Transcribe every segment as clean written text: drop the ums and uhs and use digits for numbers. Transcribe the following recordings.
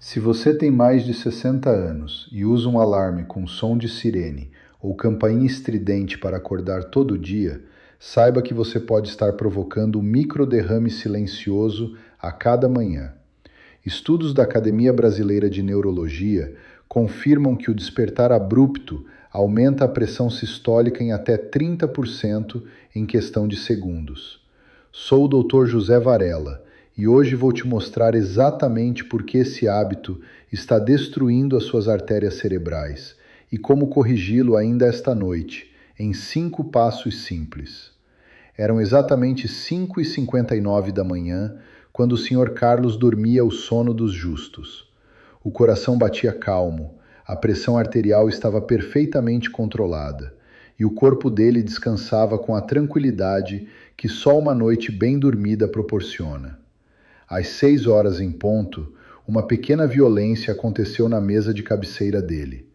Se você tem mais de 60 anos e usa um alarme com som de sirene ou campainha estridente para acordar todo dia, saiba que você pode estar provocando um microderrame silencioso a cada manhã. Estudos da Academia Brasileira de Neurologia confirmam que o despertar abrupto aumenta a pressão sistólica em até 30% em questão de segundos. Sou o Dr. José Varela e hoje vou te mostrar exatamente por que esse hábito está destruindo as suas artérias cerebrais e como corrigi-lo ainda esta noite, em 5 passos simples. Eram exatamente 5h59 da manhã, quando o Sr. Carlos dormia o sono dos justos. O coração batia calmo, a pressão arterial estava perfeitamente controlada, e o corpo dele descansava com a tranquilidade que só uma noite bem dormida proporciona. Às 6 horas em ponto, uma pequena violência aconteceu na mesa de cabeceira dele.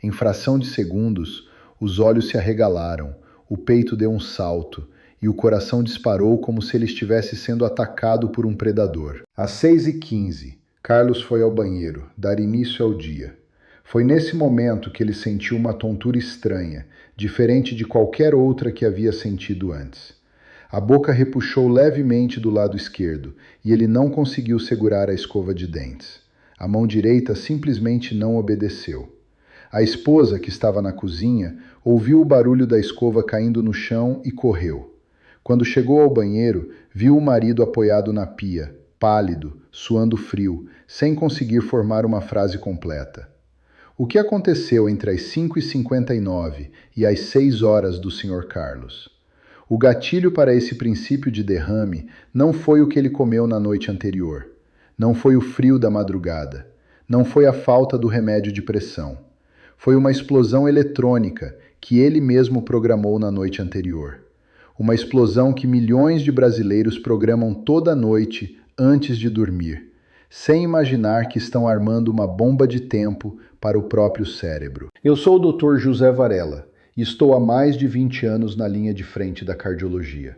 Em fração de segundos, os olhos se arregalaram, o peito deu um salto, e o coração disparou como se ele estivesse sendo atacado por um predador. Às 6h15, Carlos foi ao banheiro, dar início ao dia. Foi nesse momento que ele sentiu uma tontura estranha, diferente de qualquer outra que havia sentido antes. A boca repuxou levemente do lado esquerdo, e ele não conseguiu segurar a escova de dentes. A mão direita simplesmente não obedeceu. A esposa, que estava na cozinha, ouviu o barulho da escova caindo no chão e correu. Quando chegou ao banheiro, viu o marido apoiado na pia, pálido, suando frio, sem conseguir formar uma frase completa. O que aconteceu entre as 5h59 e as 6 horas do Sr. Carlos? O gatilho para esse princípio de derrame não foi o que ele comeu na noite anterior. Não foi o frio da madrugada. Não foi a falta do remédio de pressão. Foi uma explosão eletrônica que ele mesmo programou na noite anterior. Uma explosão que milhões de brasileiros programam toda noite antes de dormir, sem imaginar que estão armando uma bomba de tempo para o próprio cérebro. Eu sou o Dr. José Varela e estou há mais de 20 anos na linha de frente da cardiologia.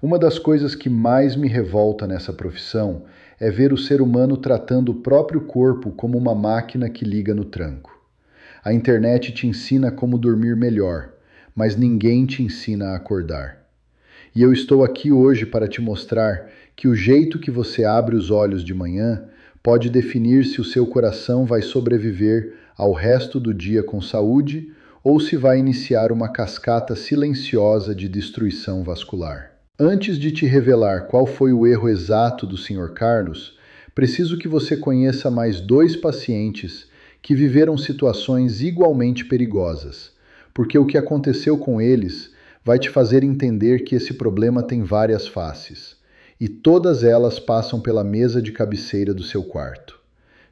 Uma das coisas que mais me revolta nessa profissão é ver o ser humano tratando o próprio corpo como uma máquina que liga no tranco. A internet te ensina como dormir melhor, mas ninguém te ensina a acordar. E eu estou aqui hoje para te mostrar que o jeito que você abre os olhos de manhã pode definir se o seu coração vai sobreviver ao resto do dia com saúde ou se vai iniciar uma cascata silenciosa de destruição vascular. Antes de te revelar qual foi o erro exato do Sr. Carlos, preciso que você conheça mais 2 pacientes que viveram situações igualmente perigosas, porque o que aconteceu com eles vai te fazer entender que esse problema tem várias faces, e todas elas passam pela mesa de cabeceira do seu quarto.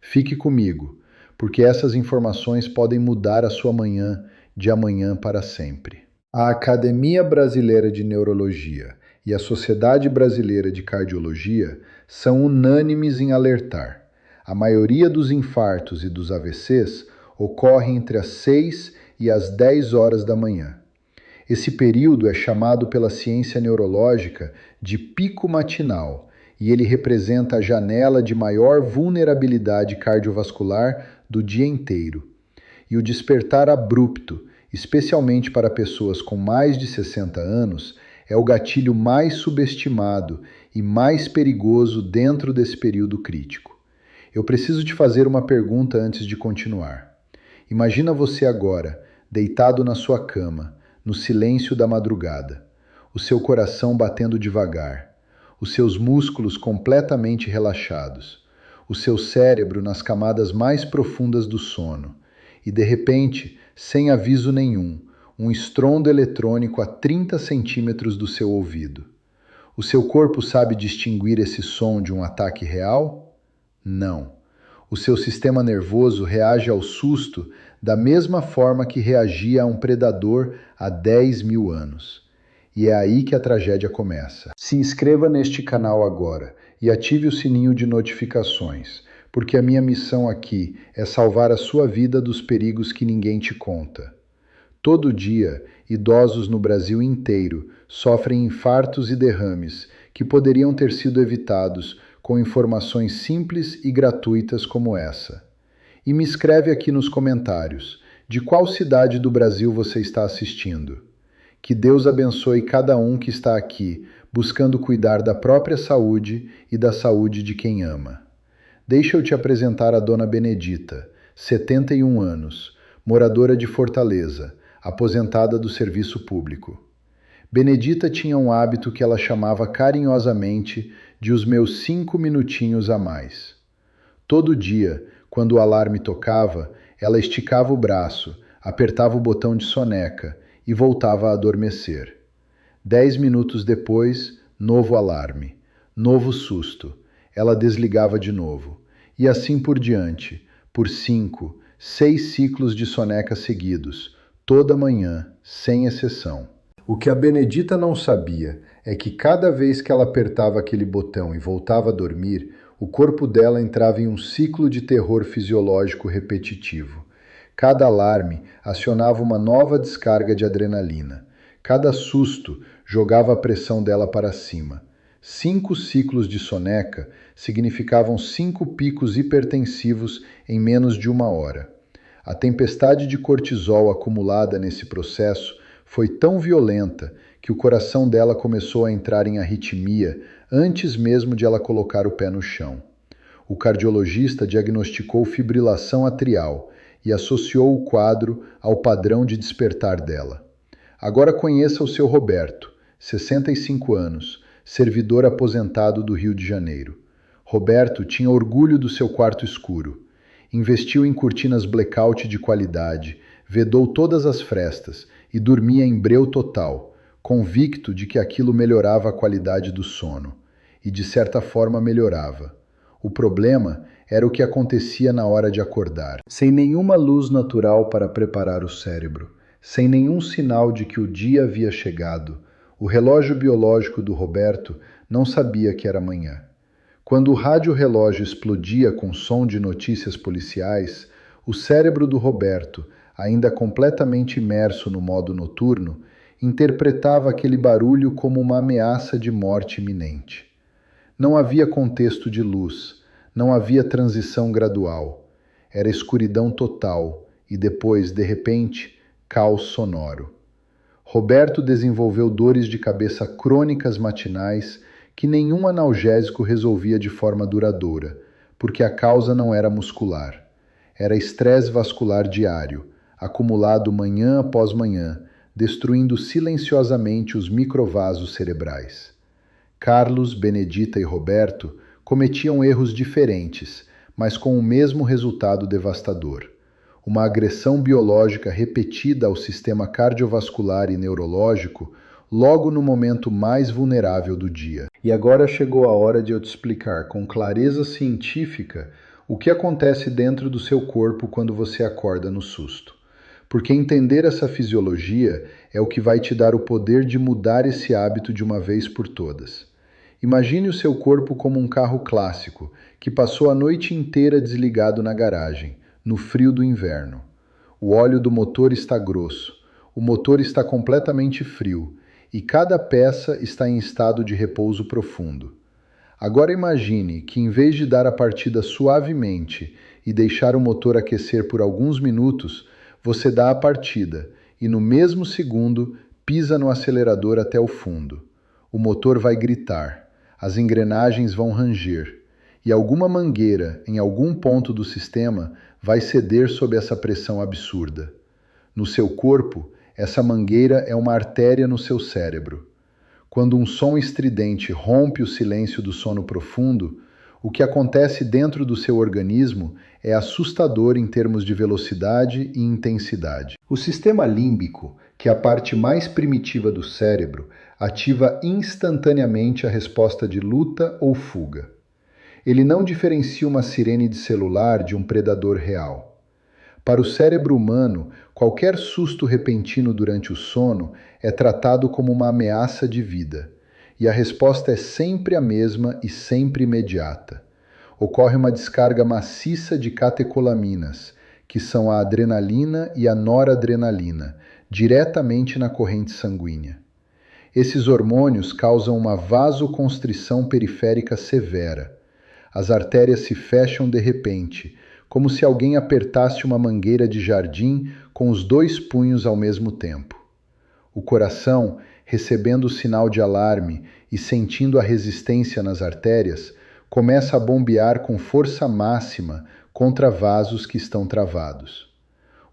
Fique comigo, porque essas informações podem mudar a sua manhã de amanhã para sempre. A Academia Brasileira de Neurologia e a Sociedade Brasileira de Cardiologia são unânimes em alertar. A maioria dos infartos e dos AVCs ocorre entre as 6 e as 10 horas da manhã. Esse período é chamado pela ciência neurológica de pico matinal e ele representa a janela de maior vulnerabilidade cardiovascular do dia inteiro. E o despertar abrupto, especialmente para pessoas com mais de 60 anos, é o gatilho mais subestimado e mais perigoso dentro desse período crítico. Eu preciso te fazer uma pergunta antes de continuar. Imagina você agora, deitado na sua cama, no silêncio da madrugada, o seu coração batendo devagar, os seus músculos completamente relaxados, o seu cérebro nas camadas mais profundas do sono, e de repente, sem aviso nenhum, um estrondo eletrônico a 30 centímetros do seu ouvido. O seu corpo sabe distinguir esse som de um ataque real? Não. O seu sistema nervoso reage ao susto da mesma forma que reagia a um predador há 10.000 anos. E é aí que a tragédia começa. Se inscreva neste canal agora e ative o sininho de notificações, porque a minha missão aqui é salvar a sua vida dos perigos que ninguém te conta. Todo dia, idosos no Brasil inteiro sofrem infartos e derrames que poderiam ter sido evitados com informações simples e gratuitas como essa. E me escreve aqui nos comentários de qual cidade do Brasil você está assistindo. Que Deus abençoe cada um que está aqui, buscando cuidar da própria saúde e da saúde de quem ama. Deixa eu te apresentar a Dona Benedita, 71 anos, moradora de Fortaleza, aposentada do serviço público. Benedita tinha um hábito que ela chamava carinhosamente de os meus 5 minutinhos a mais. Todo dia, quando o alarme tocava, ela esticava o braço, apertava o botão de soneca e voltava a adormecer. 10 minutos depois, novo alarme, novo susto. Ela desligava de novo. E assim por diante, por 5, 6 ciclos de soneca seguidos, toda manhã, sem exceção. O que a Benedita não sabia é que cada vez que ela apertava aquele botão e voltava a dormir, o corpo dela entrava em um ciclo de terror fisiológico repetitivo. Cada alarme acionava uma nova descarga de adrenalina. Cada susto jogava a pressão dela para cima. 5 ciclos de soneca significavam 5 picos hipertensivos em menos de 1 hora. A tempestade de cortisol acumulada nesse processo foi tão violenta que o coração dela começou a entrar em arritmia antes mesmo de ela colocar o pé no chão. O cardiologista diagnosticou fibrilação atrial e associou o quadro ao padrão de despertar dela. Agora conheça o seu Roberto, 65 anos, servidor aposentado do Rio de Janeiro. Roberto tinha orgulho do seu quarto escuro. Investiu em cortinas blackout de qualidade, vedou todas as frestas e dormia em breu total, convicto de que aquilo melhorava a qualidade do sono. E de certa forma melhorava. O problema era o que acontecia na hora de acordar. Sem nenhuma luz natural para preparar o cérebro, sem nenhum sinal de que o dia havia chegado, o relógio biológico do Roberto não sabia que era manhã. Quando o rádio-relógio explodia com som de notícias policiais, o cérebro do Roberto, ainda completamente imerso no modo noturno, interpretava aquele barulho como uma ameaça de morte iminente. Não havia contexto de luz, não havia transição gradual. Era escuridão total e depois, de repente, caos sonoro. Roberto desenvolveu dores de cabeça crônicas matinais que nenhum analgésico resolvia de forma duradoura, porque a causa não era muscular. Era estresse vascular diário, acumulado manhã após manhã, destruindo silenciosamente os microvasos cerebrais. Carlos, Benedita e Roberto cometiam erros diferentes, mas com o mesmo resultado devastador. Uma agressão biológica repetida ao sistema cardiovascular e neurológico logo no momento mais vulnerável do dia. E agora chegou a hora de eu te explicar com clareza científica o que acontece dentro do seu corpo quando você acorda no susto. Porque entender essa fisiologia é o que vai te dar o poder de mudar esse hábito de uma vez por todas. Imagine o seu corpo como um carro clássico que passou a noite inteira desligado na garagem, no frio do inverno. O óleo do motor está grosso, o motor está completamente frio e cada peça está em estado de repouso profundo. Agora imagine que, em vez de dar a partida suavemente e deixar o motor aquecer por alguns minutos, você dá a partida e, no mesmo segundo, pisa no acelerador até o fundo. O motor vai gritar, as engrenagens vão ranger e alguma mangueira em algum ponto do sistema vai ceder sob essa pressão absurda. No seu corpo, essa mangueira é uma artéria no seu cérebro. Quando um som estridente rompe o silêncio do sono profundo, o que acontece dentro do seu organismo é assustador em termos de velocidade e intensidade. O sistema límbico, que é a parte mais primitiva do cérebro, ativa instantaneamente a resposta de luta ou fuga. Ele não diferencia uma sirene de celular de um predador real. Para o cérebro humano, qualquer susto repentino durante o sono é tratado como uma ameaça de vida, e a resposta é sempre a mesma e sempre imediata. Ocorre uma descarga maciça de catecolaminas, que são a adrenalina e a noradrenalina, diretamente na corrente sanguínea. Esses hormônios causam uma vasoconstrição periférica severa. As artérias se fecham de repente, como se alguém apertasse uma mangueira de jardim com os 2 punhos ao mesmo tempo. O coração, recebendo o sinal de alarme e sentindo a resistência nas artérias, começa a bombear com força máxima contra vasos que estão travados.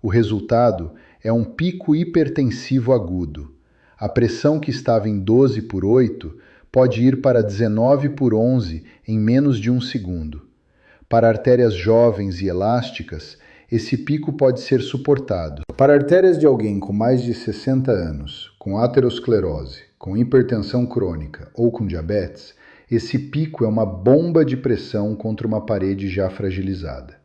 O resultado é um pico hipertensivo agudo. A pressão que estava em 12/8 pode ir para 19/11 em menos de 1 segundo. Para artérias jovens e elásticas, esse pico pode ser suportado. Para artérias de alguém com mais de 60 anos, com aterosclerose, com hipertensão crônica ou com diabetes, esse pico é uma bomba de pressão contra uma parede já fragilizada.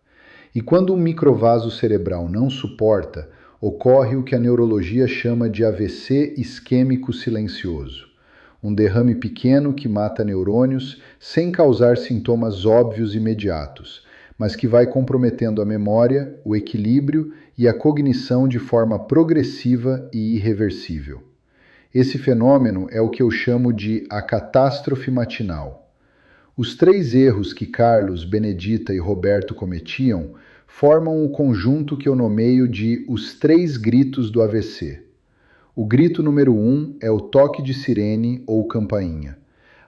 E quando um microvaso cerebral não suporta, ocorre o que a neurologia chama de AVC isquêmico silencioso. Um derrame pequeno que mata neurônios sem causar sintomas óbvios imediatos, mas que vai comprometendo a memória, o equilíbrio e a cognição de forma progressiva e irreversível. Esse fenômeno é o que eu chamo de a catástrofe matinal. Os 3 erros que Carlos, Benedita e Roberto cometiam formam o conjunto que eu nomeio de os 3 gritos do AVC. O grito número 1 é o toque de sirene ou campainha.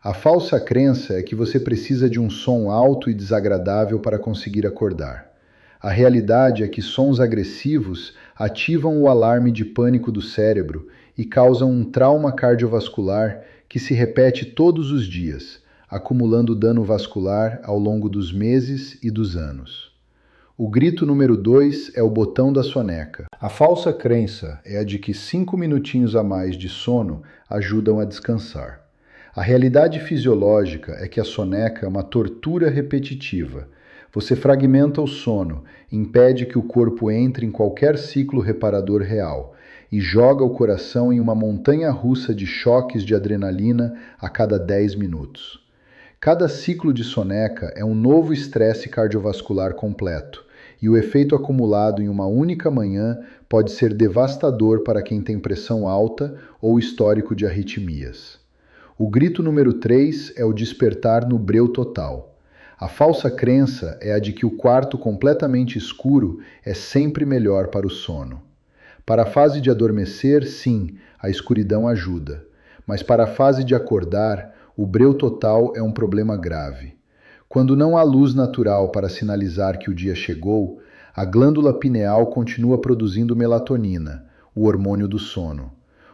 A falsa crença é que você precisa de um som alto e desagradável para conseguir acordar. A realidade é que sons agressivos ativam o alarme de pânico do cérebro e causam um trauma cardiovascular que se repete todos os dias, acumulando dano vascular ao longo dos meses e dos anos. O grito número 2 é o botão da soneca. A falsa crença é a de que 5 minutinhos a mais de sono ajudam a descansar. A realidade fisiológica é que a soneca é uma tortura repetitiva. Você fragmenta o sono, impede que o corpo entre em qualquer ciclo reparador real e joga o coração em uma montanha-russa de choques de adrenalina a cada 10 minutos. Cada ciclo de soneca é um novo estresse cardiovascular completo, e o efeito acumulado em uma única manhã pode ser devastador para quem tem pressão alta ou histórico de arritmias. O grito número 3 é o despertar no breu total. A falsa crença é a de que o quarto completamente escuro é sempre melhor para o sono. Para a fase de adormecer, sim, a escuridão ajuda, mas para a fase de acordar, o breu total é um problema grave. Quando não há luz natural para sinalizar que o dia chegou, a glândula pineal continua produzindo melatonina, o hormônio do sono.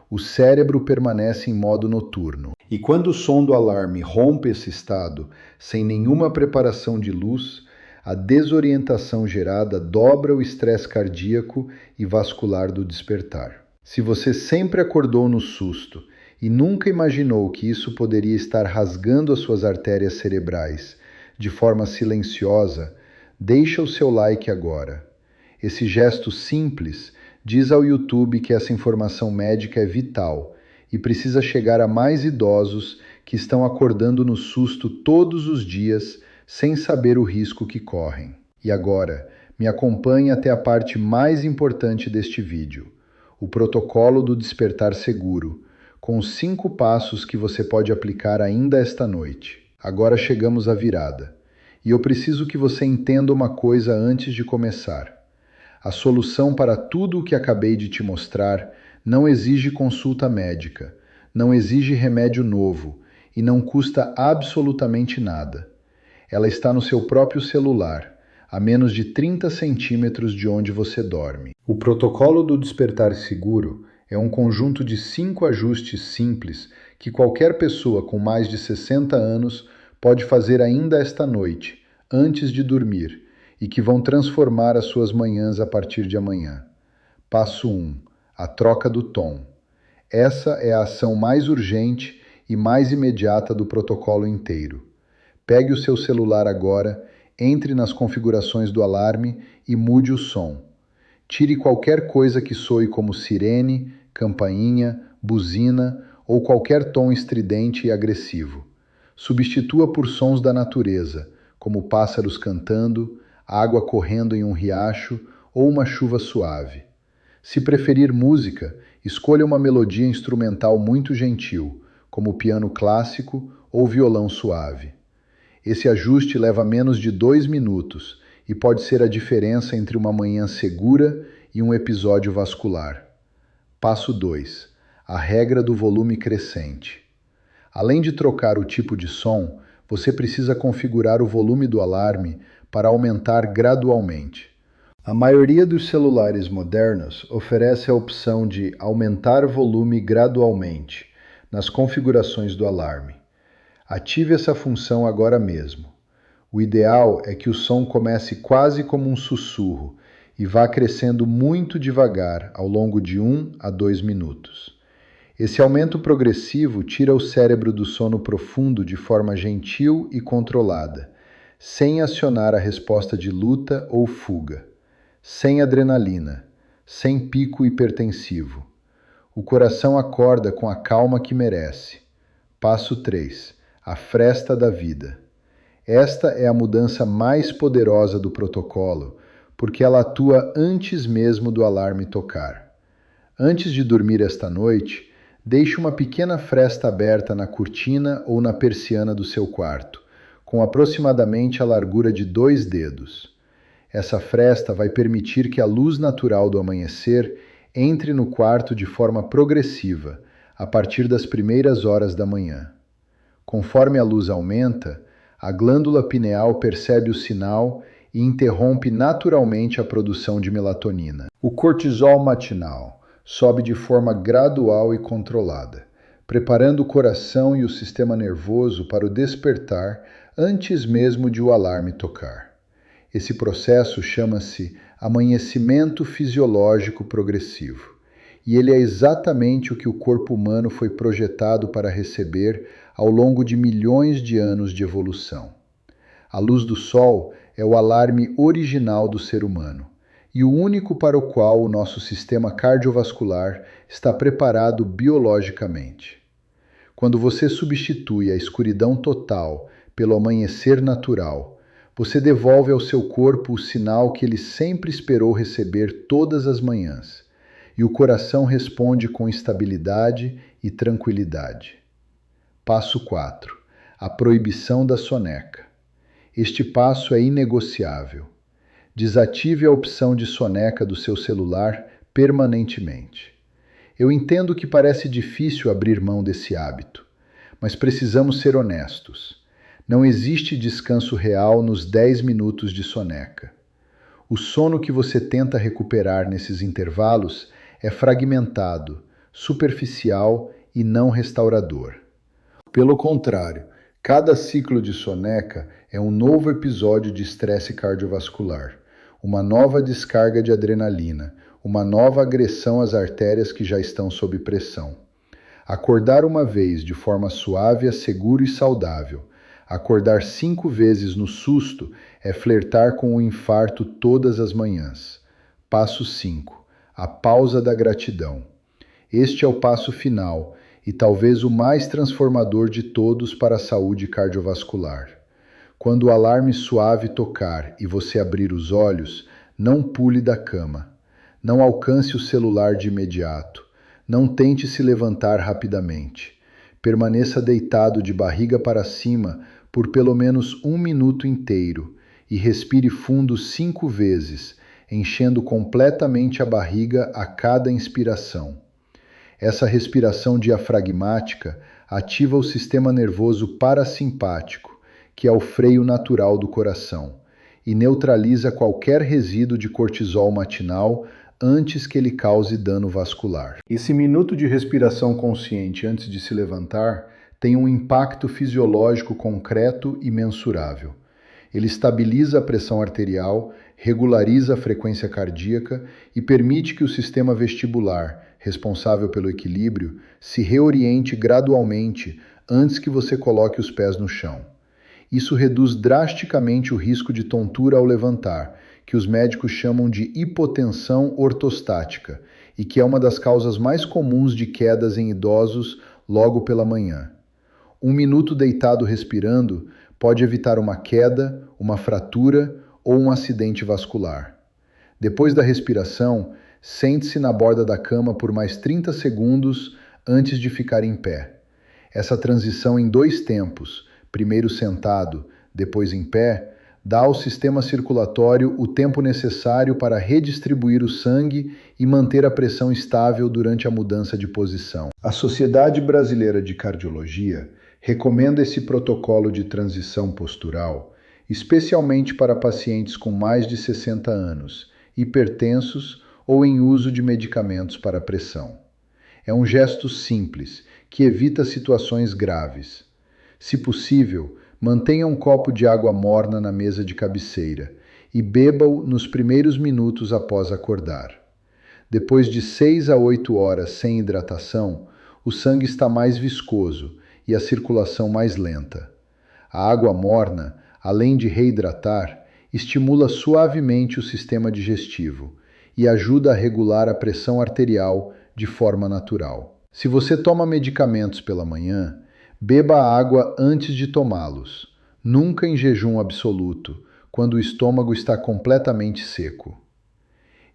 O cérebro permanece em modo noturno. E quando o som do alarme rompe esse estado, sem nenhuma preparação de luz, a desorientação gerada dobra o estresse cardíaco e vascular do despertar. Se você sempre acordou no susto e nunca imaginou que isso poderia estar rasgando as suas artérias cerebrais de forma silenciosa, deixa o seu like agora. Esse gesto simples diz ao YouTube que essa informação médica é vital e precisa chegar a mais idosos que estão acordando no susto todos os dias sem saber o risco que correm. E agora, me acompanhe até a parte mais importante deste vídeo, o protocolo do despertar seguro, com os 5 passos que você pode aplicar ainda esta noite. Agora chegamos à virada. E eu preciso que você entenda uma coisa antes de começar. A solução para tudo o que acabei de te mostrar não exige consulta médica, não exige remédio novo e não custa absolutamente nada. Ela está no seu próprio celular, a menos de 30 centímetros de onde você dorme. O protocolo do despertar seguro é um conjunto de 5 ajustes simples que qualquer pessoa com mais de 60 anos pode fazer ainda esta noite, antes de dormir, e que vão transformar as suas manhãs a partir de amanhã. Passo 1. A troca do tom. Essa é a ação mais urgente e mais imediata do protocolo inteiro. Pegue o seu celular agora, entre nas configurações do alarme e mude o som. Tire qualquer coisa que soe como sirene, campainha, buzina ou qualquer tom estridente e agressivo. Substitua por sons da natureza, como pássaros cantando, água correndo em um riacho ou uma chuva suave. Se preferir música, escolha uma melodia instrumental muito gentil, como piano clássico ou violão suave. Esse ajuste leva menos de 2 minutos e pode ser a diferença entre uma manhã segura e um episódio vascular. Passo 2. A regra do volume crescente. Além de trocar o tipo de som, você precisa configurar o volume do alarme para aumentar gradualmente. A maioria dos celulares modernos oferece a opção de aumentar volume gradualmente nas configurações do alarme. Ative essa função agora mesmo. O ideal é que o som comece quase como um sussurro e vá crescendo muito devagar ao longo de 1 a 2 minutos. Esse aumento progressivo tira o cérebro do sono profundo de forma gentil e controlada, sem acionar a resposta de luta ou fuga, sem adrenalina, sem pico hipertensivo. O coração acorda com a calma que merece. Passo 3. A fresta da vida. Esta é a mudança mais poderosa do protocolo, porque ela atua antes mesmo do alarme tocar. Antes de dormir esta noite, deixe uma pequena fresta aberta na cortina ou na persiana do seu quarto, com aproximadamente a largura de 2 dedos. Essa fresta vai permitir que a luz natural do amanhecer entre no quarto de forma progressiva, a partir das primeiras horas da manhã. Conforme a luz aumenta, a glândula pineal percebe o sinal e interrompe naturalmente a produção de melatonina. O cortisol matinal sobe de forma gradual e controlada, preparando o coração e o sistema nervoso para o despertar antes mesmo de o alarme tocar. Esse processo chama-se amanhecimento fisiológico progressivo, e ele é exatamente o que o corpo humano foi projetado para receber ao longo de milhões de anos de evolução. A luz do sol é o alarme original do ser humano, e o único para o qual o nosso sistema cardiovascular está preparado biologicamente. Quando você substitui a escuridão total pelo amanhecer natural, você devolve ao seu corpo o sinal que ele sempre esperou receber todas as manhãs, e o coração responde com estabilidade e tranquilidade. Passo 4. A proibição da soneca. Este passo é inegociável. Desative a opção de soneca do seu celular permanentemente. Eu entendo que parece difícil abrir mão desse hábito, mas precisamos ser honestos. Não existe descanso real nos 10 minutos de soneca. O sono que você tenta recuperar nesses intervalos é fragmentado, superficial e não restaurador. Pelo contrário, cada ciclo de soneca é um novo episódio de estresse cardiovascular, uma nova descarga de adrenalina, uma nova agressão às artérias que já estão sob pressão. Acordar uma vez de forma suave é seguro e saudável. Acordar 5 vezes no susto é flertar com o infarto todas as manhãs. Passo 5. A pausa da gratidão. Este é o passo final e talvez o mais transformador de todos para a saúde cardiovascular. Quando o alarme suave tocar e você abrir os olhos, não pule da cama. Não alcance o celular de imediato. Não tente se levantar rapidamente. Permaneça deitado de barriga para cima por pelo menos 1 minuto inteiro e respire fundo 5 vezes, enchendo completamente a barriga a cada inspiração. Essa respiração diafragmática ativa o sistema nervoso parasimpático, que é o freio natural do coração, e neutraliza qualquer resíduo de cortisol matinal antes que ele cause dano vascular. Esse minuto de respiração consciente antes de se levantar tem um impacto fisiológico concreto e mensurável. Ele estabiliza a pressão arterial, regulariza a frequência cardíaca e permite que o sistema vestibular, responsável pelo equilíbrio, se reoriente gradualmente antes que você coloque os pés no chão. Isso reduz drasticamente o risco de tontura ao levantar, que os médicos chamam de hipotensão ortostática e que é uma das causas mais comuns de quedas em idosos logo pela manhã. 1 minuto deitado respirando pode evitar uma queda, uma fratura ou um acidente vascular. Depois da respiração, sente-se na borda da cama por mais 30 segundos antes de ficar em pé. Essa transição em 2 tempos, primeiro sentado, depois em pé, dá ao sistema circulatório o tempo necessário para redistribuir o sangue e manter a pressão estável durante a mudança de posição. A Sociedade Brasileira de Cardiologia recomenda esse protocolo de transição postural, especialmente para pacientes com mais de 60 anos, hipertensos ou em uso de medicamentos para pressão. É um gesto simples, que evita situações graves. Se possível, mantenha um copo de água morna na mesa de cabeceira e beba-o nos primeiros minutos após acordar. Depois de 6 a 8 horas sem hidratação, o sangue está mais viscoso e a circulação mais lenta. A água morna, além de reidratar, estimula suavemente o sistema digestivo e ajuda a regular a pressão arterial de forma natural. Se você toma medicamentos pela manhã, beba a água antes de tomá-los, nunca em jejum absoluto, quando o estômago está completamente seco.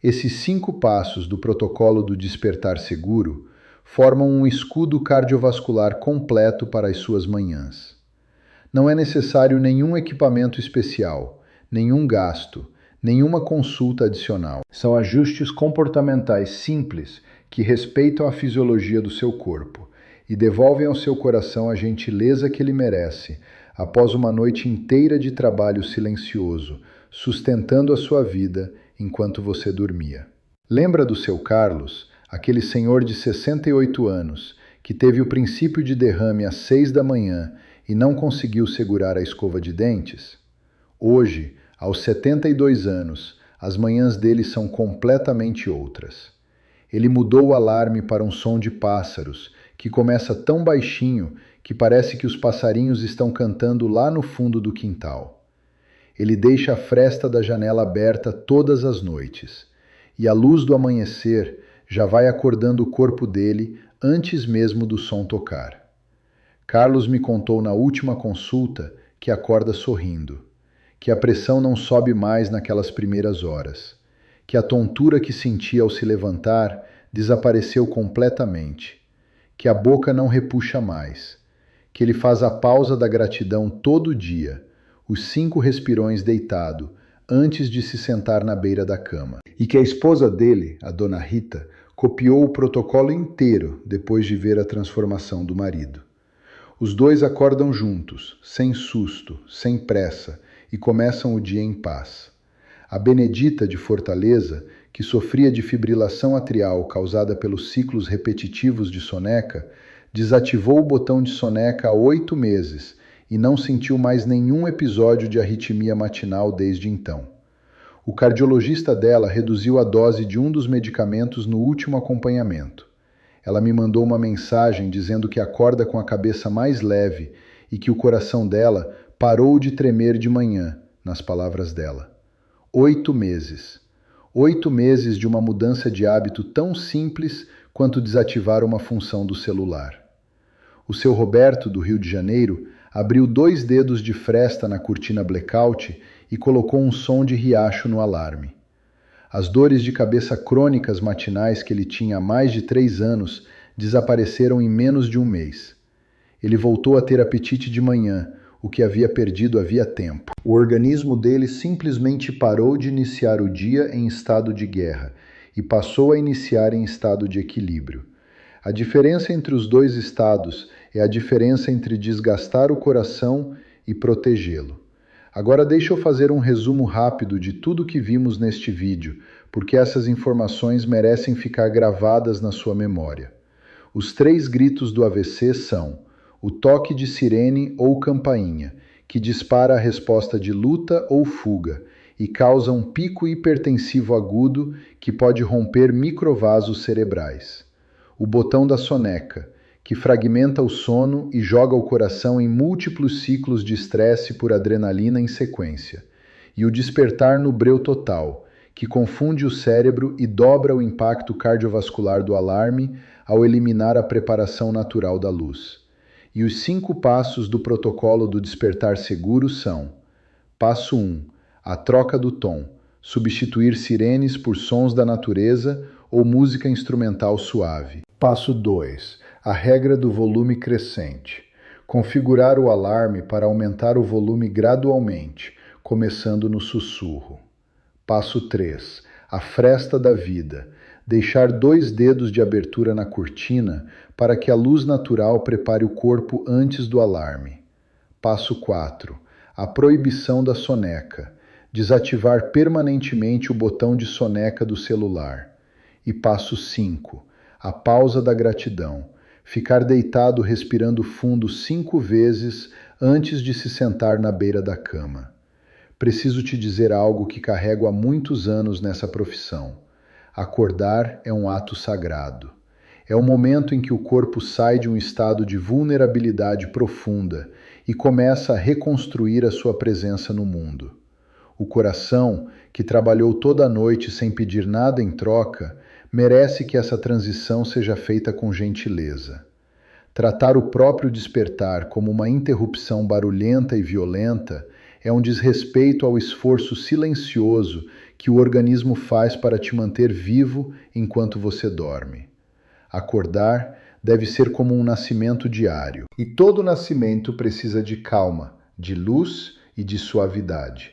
Esses 5 passos do protocolo do despertar seguro formam um escudo cardiovascular completo para as suas manhãs. Não é necessário nenhum equipamento especial, nenhum gasto, nenhuma consulta adicional. São ajustes comportamentais simples que respeitam a fisiologia do seu corpo e devolvem ao seu coração a gentileza que ele merece, após uma noite inteira de trabalho silencioso, sustentando a sua vida enquanto você dormia. Lembra do seu Carlos, aquele senhor de 68 anos, que teve o princípio de derrame às 6 da manhã e não conseguiu segurar a escova de dentes? Hoje, aos 72 anos, as manhãs dele são completamente outras. Ele mudou o alarme para um som de pássaros, que começa tão baixinho que parece que os passarinhos estão cantando lá no fundo do quintal. Ele deixa a fresta da janela aberta todas as noites, e a luz do amanhecer já vai acordando o corpo dele antes mesmo do som tocar. Carlos me contou na última consulta que acorda sorrindo, que a pressão não sobe mais naquelas primeiras horas, que a tontura que sentia ao se levantar desapareceu completamente, que a boca não repuxa mais, que ele faz a pausa da gratidão todo dia, os 5 respirões deitado, antes de se sentar na beira da cama, e que a esposa dele, a dona Rita, copiou o protocolo inteiro depois de ver a transformação do marido. Os dois acordam juntos, sem susto, sem pressa, e começam o dia em paz. A Benedita de Fortaleza, que sofria de fibrilação atrial causada pelos ciclos repetitivos de soneca, desativou o botão de soneca há 8 meses e não sentiu mais nenhum episódio de arritmia matinal desde então. O cardiologista dela reduziu a dose de um dos medicamentos no último acompanhamento. Ela me mandou uma mensagem dizendo que acorda com a cabeça mais leve e que o coração dela parou de tremer de manhã, nas palavras dela. 8 meses. 8 meses de uma mudança de hábito tão simples quanto desativar uma função do celular. O seu Roberto, do Rio de Janeiro, abriu 2 dedos de fresta na cortina blackout e colocou um som de riacho no alarme. As dores de cabeça crônicas matinais que ele tinha há mais de 3 anos desapareceram em menos de um mês. Ele voltou a ter apetite de manhã, o que havia perdido havia tempo. O organismo dele simplesmente parou de iniciar o dia em estado de guerra e passou a iniciar em estado de equilíbrio. A diferença entre os 2 estados é a diferença entre desgastar o coração e protegê-lo. Agora deixa eu fazer um resumo rápido de tudo que vimos neste vídeo, porque essas informações merecem ficar gravadas na sua memória. Os 3 gritos do AVC são o toque de sirene ou campainha, que dispara a resposta de luta ou fuga e causa um pico hipertensivo agudo que pode romper microvasos cerebrais. O botão da soneca, que fragmenta o sono e joga o coração em múltiplos ciclos de estresse por adrenalina em sequência. E o despertar no breu total, que confunde o cérebro e dobra o impacto cardiovascular do alarme ao eliminar a preparação natural da luz. E os 5 passos do protocolo do despertar seguro são: passo 1, a troca do tom, substituir sirenes por sons da natureza ou música instrumental suave. Passo 2, a regra do volume crescente. Configurar o alarme para aumentar o volume gradualmente, começando no sussurro. Passo 3. A fresta da vida. Deixar 2 dedos de abertura na cortina para que a luz natural prepare o corpo antes do alarme. Passo 4. A proibição da soneca. Desativar permanentemente o botão de soneca do celular. E passo 5. A pausa da gratidão. Ficar deitado respirando fundo 5 vezes antes de se sentar na beira da cama. Preciso te dizer algo que carrego há muitos anos nessa profissão. Acordar é um ato sagrado. É o momento em que o corpo sai de um estado de vulnerabilidade profunda e começa a reconstruir a sua presença no mundo. O coração, que trabalhou toda a noite sem pedir nada em troca, merece que essa transição seja feita com gentileza. Tratar o próprio despertar como uma interrupção barulhenta e violenta é um desrespeito ao esforço silencioso que o organismo faz para te manter vivo enquanto você dorme. Acordar deve ser como um nascimento diário, e todo nascimento precisa de calma, de luz e de suavidade.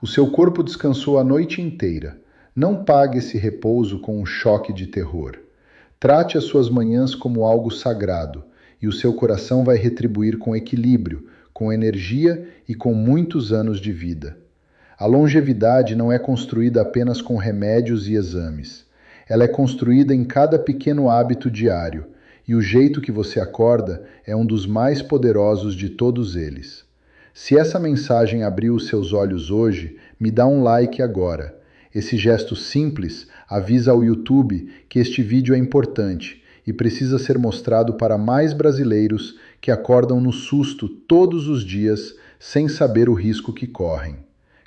O seu corpo descansou a noite inteira. Não pague esse repouso com um choque de terror. Trate as suas manhãs como algo sagrado, e o seu coração vai retribuir com equilíbrio, com energia e com muitos anos de vida. A longevidade não é construída apenas com remédios e exames. Ela é construída em cada pequeno hábito diário, e o jeito que você acorda é um dos mais poderosos de todos eles. Se essa mensagem abriu os seus olhos hoje, me dá um like agora. Esse gesto simples avisa ao YouTube que este vídeo é importante e precisa ser mostrado para mais brasileiros que acordam no susto todos os dias sem saber o risco que correm.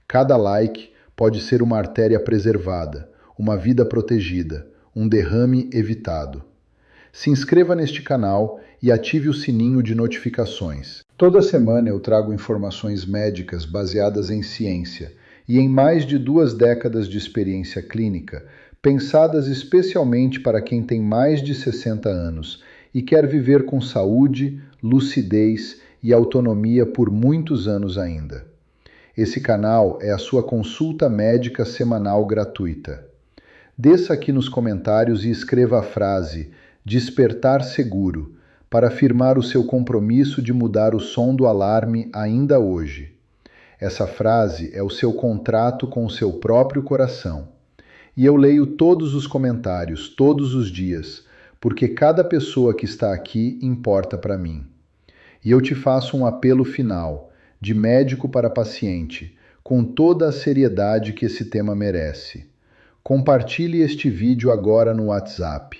Cada like pode ser uma artéria preservada, uma vida protegida, um derrame evitado. Se inscreva neste canal e ative o sininho de notificações. Toda semana eu trago informações médicas baseadas em ciência e em mais de 2 décadas de experiência clínica, pensadas especialmente para quem tem mais de 60 anos e quer viver com saúde, lucidez e autonomia por muitos anos ainda. Esse canal é a sua consulta médica semanal gratuita. Desça aqui nos comentários e escreva a frase "Despertar seguro" para afirmar o seu compromisso de mudar o som do alarme ainda hoje. Essa frase é o seu contrato com o seu próprio coração. E eu leio todos os comentários, todos os dias, porque cada pessoa que está aqui importa para mim. E eu te faço um apelo final, de médico para paciente, com toda a seriedade que esse tema merece. Compartilhe este vídeo agora no WhatsApp.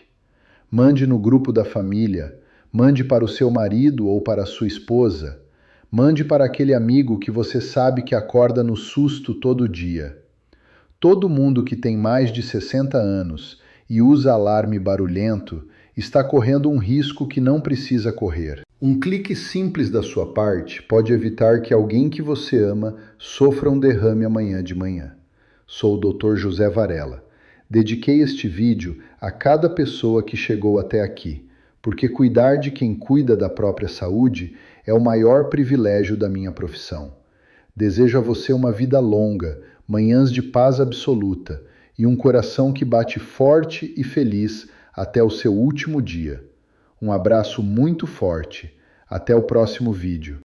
Mande no grupo da família, mande para o seu marido ou para a sua esposa, mande para aquele amigo que você sabe que acorda no susto todo dia. Todo mundo que tem mais de 60 anos e usa alarme barulhento está correndo um risco que não precisa correr. Um clique simples da sua parte pode evitar que alguém que você ama sofra um derrame amanhã de manhã. Sou o Dr. José Varela. Dediquei este vídeo a cada pessoa que chegou até aqui, porque cuidar de quem cuida da própria saúde é o maior privilégio da minha profissão. Desejo a você uma vida longa, manhãs de paz absoluta e um coração que bate forte e feliz até o seu último dia. Um abraço muito forte. Até o próximo vídeo.